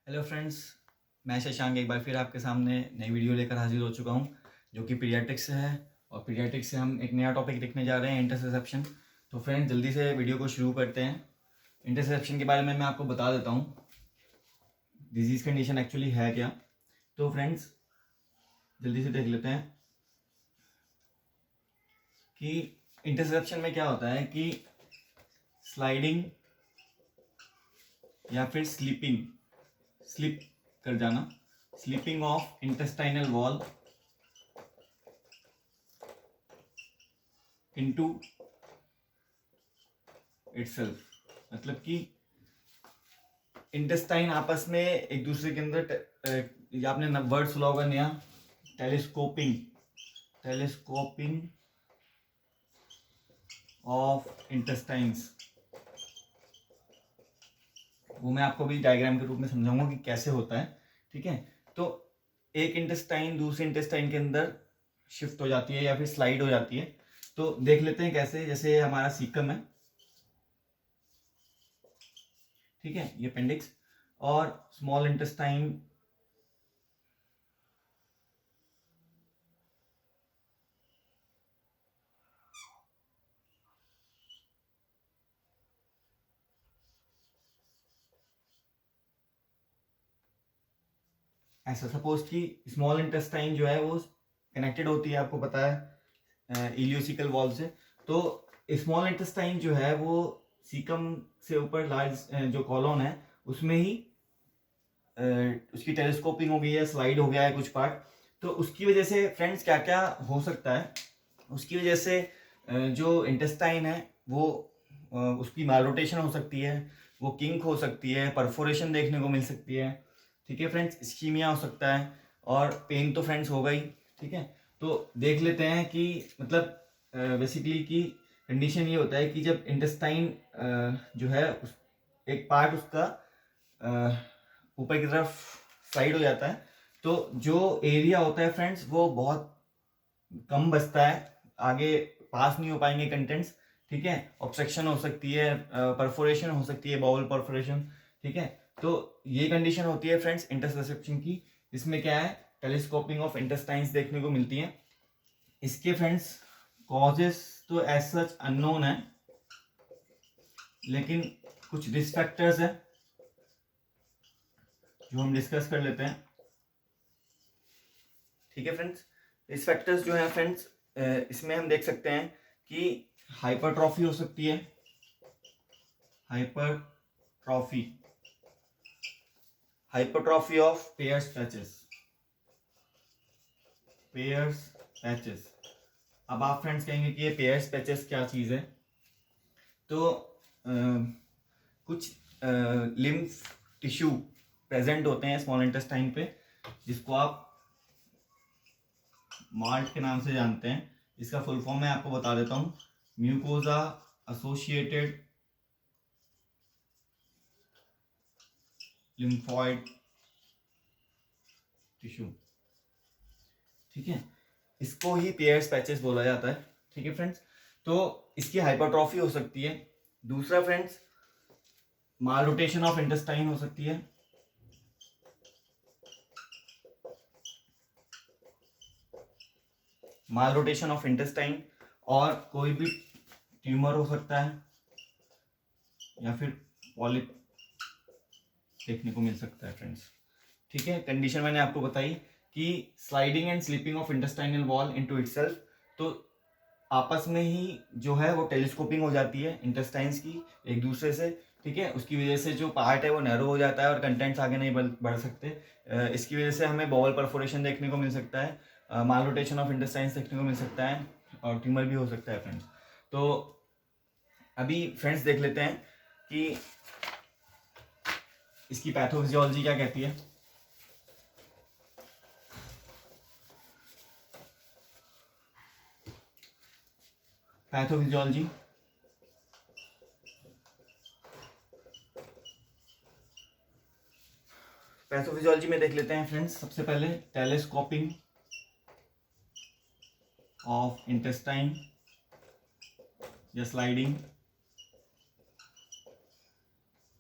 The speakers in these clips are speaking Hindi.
हेलो फ्रेंड्स, मैं शशांक एक बार फिर आपके सामने नई वीडियो लेकर हाजिर हो चुका हूं, जो कि पीडियाट्रिक्स से है। और पीडियाट्रिक्स से हम एक नया टॉपिक देखने जा रहे हैं, इंटरसेप्शन। तो फ्रेंड्स, जल्दी से वीडियो को शुरू करते हैं। इंटरसेप्शन के बारे में मैं आपको बता देता हूं, डिजीज़ कंडीशन एक्चुअली है क्या। तो फ्रेंड्स, जल्दी से देख लेते हैं कि इंटरसेप्शन में क्या होता है कि स्लाइडिंग या फिर स्लिप कर जाना, slipping of intestinal wall into itself. मतलब कि इंटेस्टाइन आपस में एक दूसरे के अंदर, या आपने वर्ड सुना होगा नया, टेलीस्कोपिंग ऑफ इंटेस्टाइन्स। वो मैं आपको भी डायग्राम के रूप में समझाऊंगा कि कैसे होता है। ठीक है, तो एक इंटेस्टाइन दूसरे इंटेस्टाइन के अंदर शिफ्ट हो जाती है या फिर स्लाइड हो जाती है। तो देख लेते हैं कैसे। जैसे हमारा सीकम है, ठीक है, ये अपेंडिक्स, और स्मॉल इंटेस्टाइन ऐसा। सपोज कि स्मॉल इंटेस्टाइन जो है वो कनेक्टेड होती है, आपको पता है, इलियोसिकल वॉल से। तो स्मॉल इंटेस्टाइन जो है वो सीकम से ऊपर लार्ज जो कॉलोन है उसमें ही उसकी टेलीस्कोपिंग हो गई है, स्लाइड हो गया है कुछ पार्ट। तो उसकी वजह से फ्रेंड्स क्या क्या हो सकता है, उसकी वजह से जो इंटेस्टाइन है वो उसकी माल रोटेशन हो सकती है, वो किंक हो सकती है, परफोरेशन देखने को मिल सकती है। ठीक है फ्रेंड्स, इस्कीमिया हो सकता है, और पेन तो फ्रेंड्स होगा ही। ठीक है, तो देख लेते हैं कि मतलब बेसिकली की कंडीशन ये होता है कि जब इंटेस्टाइन जो है एक पार्ट उसका ऊपर की तरफ स्लाइड हो जाता है, तो जो एरिया होता है फ्रेंड्स वो बहुत कम बचता है, आगे पास नहीं हो पाएंगे कंटेंट्स। ठीक है, ऑब्स्ट्रक्शन हो सकती है, परफोरेशन हो सकती है, बाउल परफोरेशन। ठीक है, तो ये कंडीशन होती है फ्रेंड्स इंटरसेप्शन की। इसमें क्या है, टेलीस्कोपिंग ऑफ इंटेस्टाइन्स देखने को मिलती है। इसके फ्रेंड्स कॉजेस तो एज सच अननोन है, लेकिन कुछ रिस्क फैक्टर्स है जो हम डिस्कस कर लेते हैं। ठीक है फ्रेंड्स, रिस्क फैक्टर्स जो है फ्रेंड्स, इसमें हम देख सकते हैं कि हाइपरट्रॉफी हो सकती है, hypertrophy hypertrophy of pairs patches. अब आप फ्रेंड्स कहेंगे कि ये पेयर्स पैचेस क्या चीज है। तो कुछ लिम्फ टिश्यू प्रेजेंट होते हैं स्मॉल इंटेस्टाइन पे, जिसको आप माल्ट के नाम से जानते हैं। इसका फुल फॉर्म मैं आपको बता देता हूँ, म्यूकोजा एसोसिएटेड लिम्फॉइड टिश्यू। ठीक है, इसको ही पेयर्स पैचेस बोला जाता है। ठीक है फ्रेंड्स, तो इसकी हाइपरट्रॉफी हो सकती है। दूसरा friends, mall rotation of intestine हो सकती है। माल रोटेशन ऑफ इंटेस्टाइन, और कोई भी ट्यूमर हो सकता है या फिर पॉलिप देखने को मिल सकता है फ्रेंड्स। ठीक है, कंडीशन मैंने आपको बताई कि sliding and slipping of intestinal wall into itself. तो आपस में ही जो है वो टेलीस्कोपिंग हो जाती है इंटेस्टाइन्स की एक दूसरे से। ठीक है, उसकी वजह से जो पार्ट है वो नैरो हो जाता है और कंटेंट्स आगे नहीं बढ़ सकते। इसकी वजह से हमें बॉवल परफोरेशन देखने को मिल सकता है, माल रोटेशन ऑफ इंटेस्टाइन्स देखने को मिल सकता है, और ट्यूमर भी हो सकता है फ्रेंड्स। तो अभी फ्रेंड्स देख लेते हैं कि इसकी पैथोफिजियोलॉजी क्या कहती है। पैथोफिजियोलॉजी, पैथोफिजियोलॉजी में देख लेते हैं फ्रेंड्स। सबसे पहले टेलीस्कोपिंग ऑफ इंटेस्टाइन या स्लाइडिंग।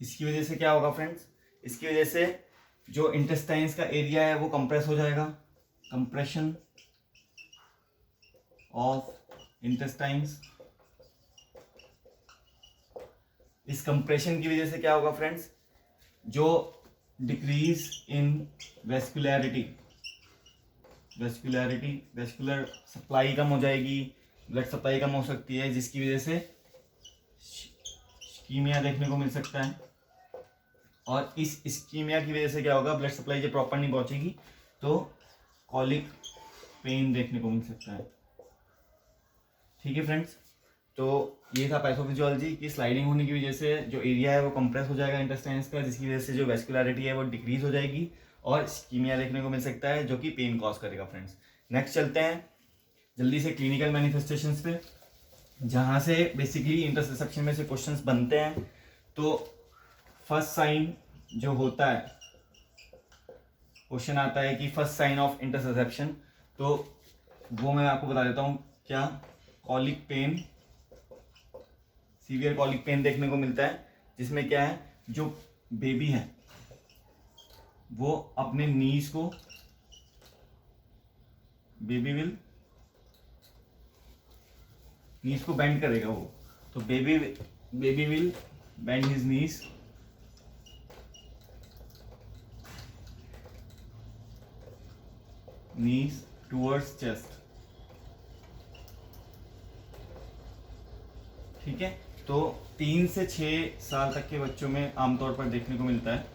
इसकी वजह से क्या होगा फ्रेंड्स, इसकी वजह से जो इंटेस्टाइन्स का एरिया है वो कंप्रेस हो जाएगा, कंप्रेशन ऑफ इंटेस्टाइन्स। इस कंप्रेशन की वजह से क्या होगा फ्रेंड्स, जो decrease in vascularity, vascular supply कम हो जाएगी, ब्लड सप्लाई कम हो सकती है, जिसकी वजह से इस्कीमिया देखने को मिल सकता है। और इस इस्कीमिया की वजह से क्या होगा, ब्लड सप्लाई जब प्रॉपर नहीं पहुंचेगी तो कॉलिक पेन देखने को मिल सकता है। ठीक है फ्रेंड्स, तो ये था पैथोफिजियोलॉजी की स्लाइडिंग होने की वजह से जो एरिया है वो कंप्रेस हो जाएगा इंटेस्टाइन्स का, जिसकी वजह से जो वेस्कुलरिटी है वो डिक्रीज हो जाएगी और इस्कीमिया देखने को मिल सकता है जो कि पेन कॉज करेगा। फ्रेंड्स नेक्स्ट चलते हैं जल्दी से क्लिनिकल मैनिफेस्टेशंस पे, जहाँ से बेसिकली इंटरसेप्शन में से क्वेश्चंस बनते हैं। तो फर्स्ट साइन जो होता है, क्वेश्चन आता है कि फर्स्ट साइन ऑफ इंटरसेप्शन, तो वो मैं आपको बता देता हूँ क्या, colic pain, severe colic pain देखने को मिलता है, जिसमें क्या है, जो बेबी है वो अपने नीज को, बेबी को बेंड करेगा वो, तो baby will bend his knees towards chest. ठीक है, तो 3 से 6 साल तक के बच्चों में आमतौर पर देखने को मिलता है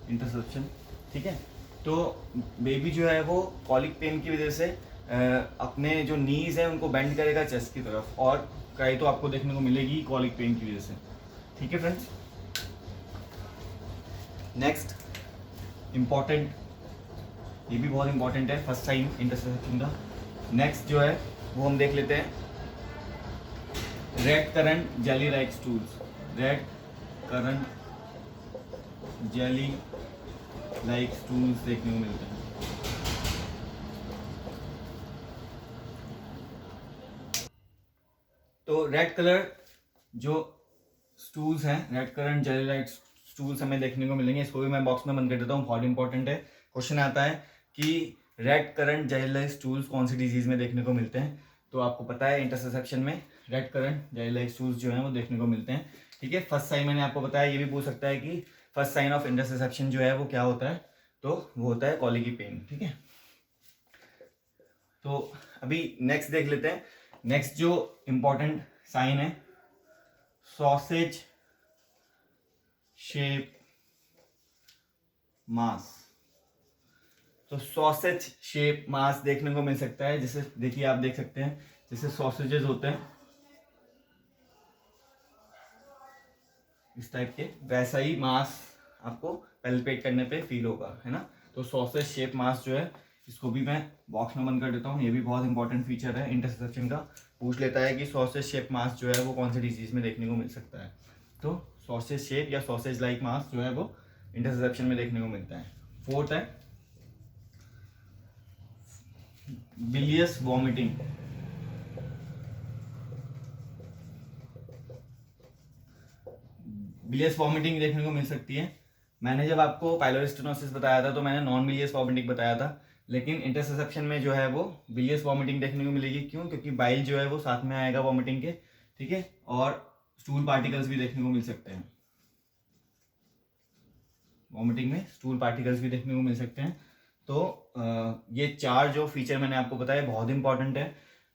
इंटरसेप्शन। ठीक है, तो बेबी जो है वो कॉलिक पेन की वजह से अपने जो नीज है उनको बेंड करेगा चेस्ट की तरफ, और क्राई तो आपको देखने को मिलेगी कॉलिक पेन की वजह से। ठीक है फ्रेंड्स, नेक्स्ट इम्पॉर्टेंट, ये भी बहुत इंपॉर्टेंट है फर्स्ट साइन इंटरसेप्शन का। नेक्स्ट जो है वो हम देख लेते हैं, red currant jelly like stools, red currant jelly like stools देखने को मिलते हैं। तो रेड कलर जो स्टूल्स हैं, red currant jelly like stools हमें देखने को मिलेंगे। इसको भी मैं बॉक्स में बंद कर देता हूँ, बहुत इंपॉर्टेंट है। क्वेश्चन आता है कि red currant jelly like stools कौन सी डिजीज में देखने को मिलते हैं, तो आपको पता है इंटरसेप्शन में red currant jelly like stools जो हैं वो देखने को मिलते हैं। ठीक है, फर्स्ट साइन मैंने आपको बताया, ये भी पूछ सकता है कि फर्स्ट साइन ऑफ इंटरसेप्शन जो है वो क्या होता है, तो वो होता है कॉलिकी पेन। ठीक है, तो अभी नेक्स्ट देख लेते हैं। नेक्स्ट जो इंपॉर्टेंट साइन है, सॉसेज शेप मास। तो सॉसेज शेप मास देखने को मिल सकता है, जैसे देखिए आप देख सकते हैं जैसे सॉसेजेस होते हैं इस टाइप के, वैसा ही मास आपको पैल्पेट करने पे फील होगा, है ना। तो सॉसेज शेप मास जो है, इसको भी मैं बॉक्स में बंद कर देता हूँ। ये भी बहुत इंपॉर्टेंट फीचर है इंटरसेप्शन का, पूछ लेता है कि सॉसेज शेप मास जो है वो कौन सी डिजीज में देखने को मिल सकता है। तो सॉसेज शेप या सॉसेज लाइक मास जो है वो इंटरसेप्शन में देखने को मिलता है। फोर्थ है बिलियस वॉमिटिंग। बिलियस वॉमिटिंग देखने को मिल सकती है। मैंने जब आपको पाइलोरी स्टेनोसिस बताया था तो मैंने नॉन बिलियस वॉमिटिंग बताया था, लेकिन इंटरसेप्शन में जो है वो बिलियस वॉमिटिंग देखने को मिलेगी। क्यों? क्योंकि बाइल जो है वो साथ में आएगा वॉमिटिंग के। ठीक है, और स्टूल पार्टिकल्स भी देखने को मिल सकते हैं, वॉमिटिंग में स्टूल पार्टिकल्स भी देखने को मिल सकते हैं। तो ये 4 जो फीचर मैंने आपको बताया बहुत इंपॉर्टेंट है।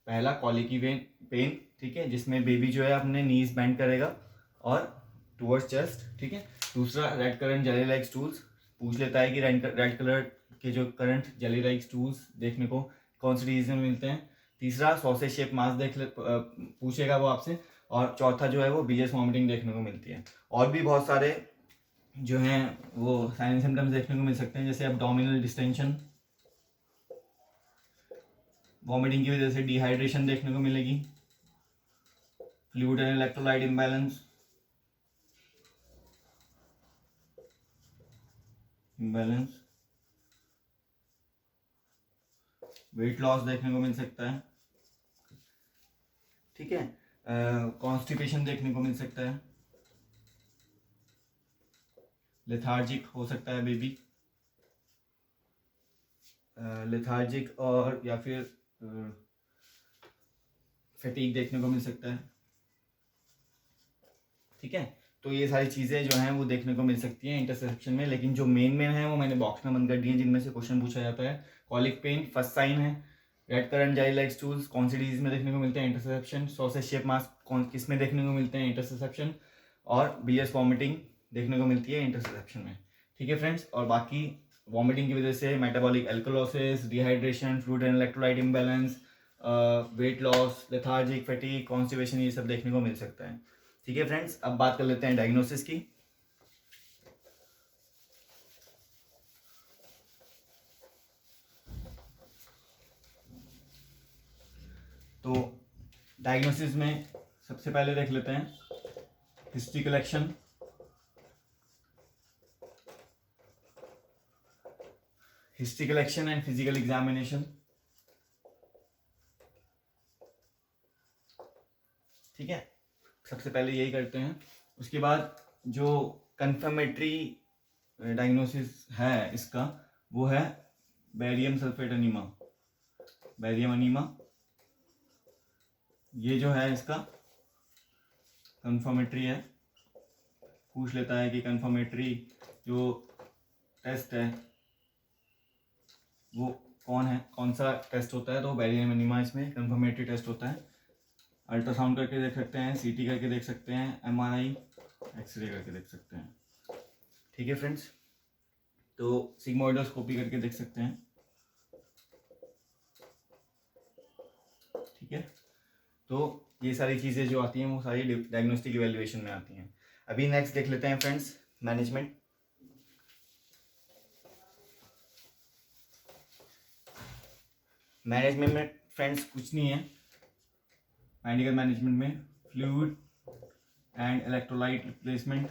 पहला कॉलिकी पेन, ठीक है, जिसमें बेबी जो है अपने नीज बेंड करेगा और टुवर्ड्स चेस्ट। ठीक है, दूसरा red currant jelly like stools, पूछ लेता है कि रेड कलर के जो करंट जेली लाइक स्टूल्स देखने को कौन सी डिजीज में मिलते हैं। तीसरा सॉसेज शेप मास पूछेगा वो आपसे। और चौथा जो है वो बिलियस वॉमिटिंग देखने को मिलती है। और भी बहुत सारे जो हैं वो साइन एंड सिम्टम्स देखने को मिल सकते हैं, जैसे एब्डोमिनल डिस्टेंशन, वॉमिटिंग की वजह से डिहाइड्रेशन देखने को मिलेगी, fluid and electrolyte imbalance, weight loss देखने को मिल सकता है। ठीक है, कॉन्स्टिपेशन देखने को मिल सकता है, लेथार्जिक हो सकता है बेबी। लेथार्जिक और या फिर फटीग देखने को मिल सकता है। ठीक है, तो ये सारी चीज़ें जो हैं वो देखने को मिल सकती हैं इंटरसेप्शन में, लेकिन जो मेन है वो मैंने बॉक्स में बंद कर दिए जिनमें से क्वेश्चन पूछा जाता है। कॉलिक पेन फर्स्ट साइन है। रेड करंट जाइल लाइक स्टूल्स कौन सी डिजीज में देखने को मिलते हैं? इंटरसेप्शन। सॉसेज शेप मास्क कौन किस में देखने को मिलते हैं? इंटरसेप्शन। और बिलियर्स वॉमिटिंग देखने को मिलती है इंटरसेप्शन में। ठीक है फ्रेंड्स, और बाकी वॉमिटिंग की वजह से metabolic alkalosis, dehydration, fluid and electrolyte imbalance, weight loss, lethargic, fatigue, constipation, ये सब देखने को मिल सकता है। ठीक है फ्रेंड्स, अब बात कर लेते हैं डायग्नोसिस की। तो डायग्नोसिस में सबसे पहले देख लेते हैं history collection. History collection and physical examination. ठीक है, सबसे पहले यही करते हैं। उसके बाद जो कंफर्मेटरी डायग्नोसिस है इसका, वो है barium sulphate enema. Barium enema ये जो है इसका कंफर्मेटरी है। पूछ लेता है कि कंफर्मेटरी जो टेस्ट है वो कौन है, कौन सा टेस्ट होता है? तो बेरियम अनीमा इसमें कंफर्मेटरी टेस्ट होता है। अल्ट्रासाउंड करके देख सकते हैं, सीटी करके देख सकते हैं, एमआरआई, एक्सरे करके देख सकते हैं। ठीक है फ्रेंड्स, तो सिग्मोइडोस्कोपी करके देख सकते हैं। ठीक है, तो ये सारी चीज़ें जो आती हैं वो सारी डायग्नोस्टिक इवैल्यूएशन में आती हैं। अभी नेक्स्ट देख लेते हैं फ्रेंड्स मैनेजमेंट। मैनेजमेंट में फ्रेंड्स कुछ नहीं है। मेडिकल मैनेजमेंट में fluid and electrolyte replacement,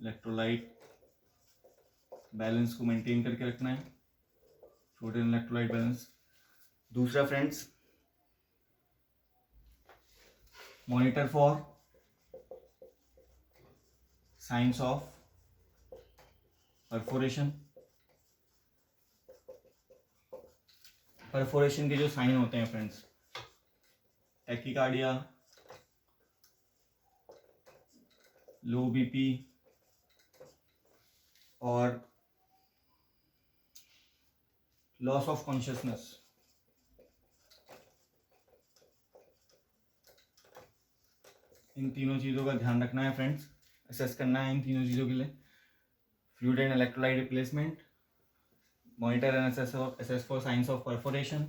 electrolyte balance को मेंटेन करके रखना है, फ्लूइड एंड इलेक्ट्रोलाइट बैलेंस। दूसरा friends, monitor for science of perforation. Perforation के जो साइन होते हैं फ्रेंड्स, टैकीकार्डिया, लो बीपी और लॉस ऑफ कॉन्शियसनेस। इन तीनों चीज़ों का ध्यान रखना है फ्रेंड्स, असेस करना है इन तीनों चीज़ों के लिए। Fluid and electrolyte replacement, monitor and assess for science of perforation.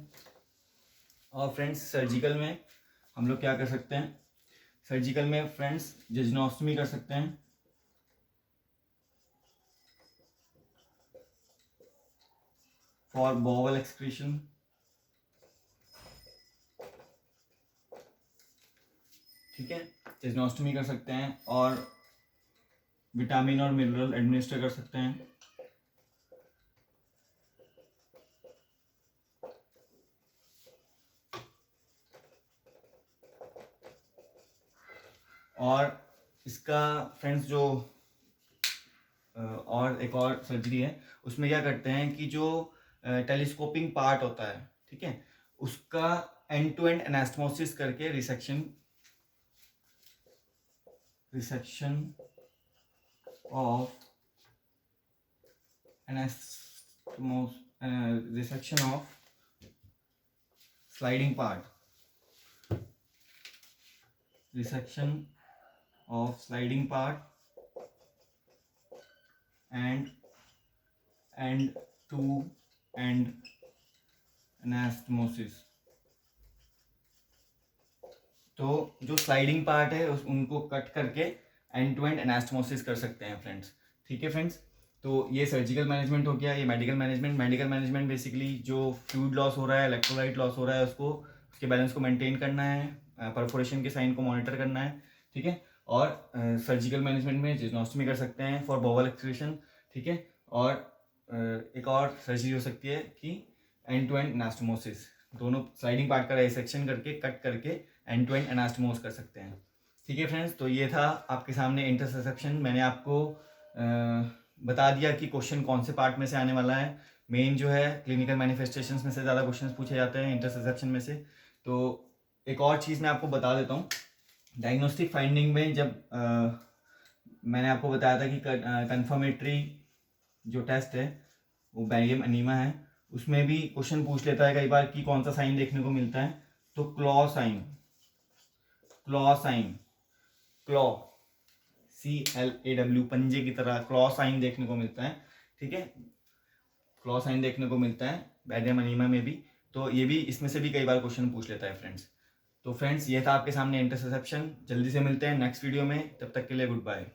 और फ्रेंड्स सर्जिकल में हम लोग क्या कर सकते हैं? सर्जिकल में फ्रेंड्स जेजनोस्टमी कर सकते हैं, फॉर बॉवल एक्सक्रीशन। ठीक है, जेजनोस्टमी कर सकते हैं और विटामिन और मिनरल एडमिनिस्टर कर सकते हैं। और इसका फ्रेंड्स जो और एक और सर्जरी है, उसमें क्या करते हैं कि जो टेलीस्कोपिंग पार्ट होता है, ठीक है, उसका एंड टू एंड एनास्टमोसिस करके resection of resection of sliding part, resection of sliding part and to end anastomosis। तो जो स्लाइडिंग पार्ट है उनको कट करके एंड टू एंड एनास्टमोसिस कर सकते हैं फ्रेंड्स। ठीक है फ्रेंड्स, तो ये सर्जिकल मैनेजमेंट हो गया। ये medical management. Medical management basically जो फ्लूइड लॉस हो रहा है, इलेक्ट्रोलाइट लॉस हो रहा है, उसको उसके बैलेंस को मेंटेन करना है, परफोरेशन के साइन को मॉनिटर करना है। ठीक है, और सर्जिकल मैनेजमेंट में जेजनोस्टमी कर सकते हैं फॉर बॉवल एक्सक्रीशन। ठीक है, और एक और सर्जरी हो सकती है कि एंड टू एंड एनास्टमोसिस, दोनों स्लाइडिंग पार्ट का डाइसेक्शन करके कट करके एंड टू एंड एनास्टमोस कर सकते हैं। ठीक है फ्रेंड्स, तो ये था आपके सामने इंटरसेप्शन। मैंने आपको बता दिया कि क्वेश्चन कौन से पार्ट में से आने वाला है। मेन जो है क्लिनिकल मैनिफेस्टेशंस में से ज़्यादा क्वेश्चंस पूछे जाते हैं इंटरसेप्शन में से। तो एक और चीज़ मैं आपको बता देता हूँ, डायग्नोस्टिक फाइंडिंग में जब मैंने आपको बताया था कि कन्फर्मेटरी जो टेस्ट है वो बैरियम अनीमा है, उसमें भी क्वेश्चन पूछ लेता है कई बार कि कौन सा साइन देखने को मिलता है। तो क्लॉ साइन, क्लॉ CLAW, पंजे की तरह क्लॉ साइन देखने को मिलता है, ठीक है। क्लॉ साइन देखने को मिलता है बैरियम अनीमा में भी। तो ये भी, इसमें से भी कई बार क्वेश्चन पूछ लेता है फ्रेंड्स। तो फ्रेंड्स ये था आपके सामने इंटरसेप्शन। जल्दी से मिलते हैं नेक्स्ट वीडियो में, तब तक के लिए गुड बाय।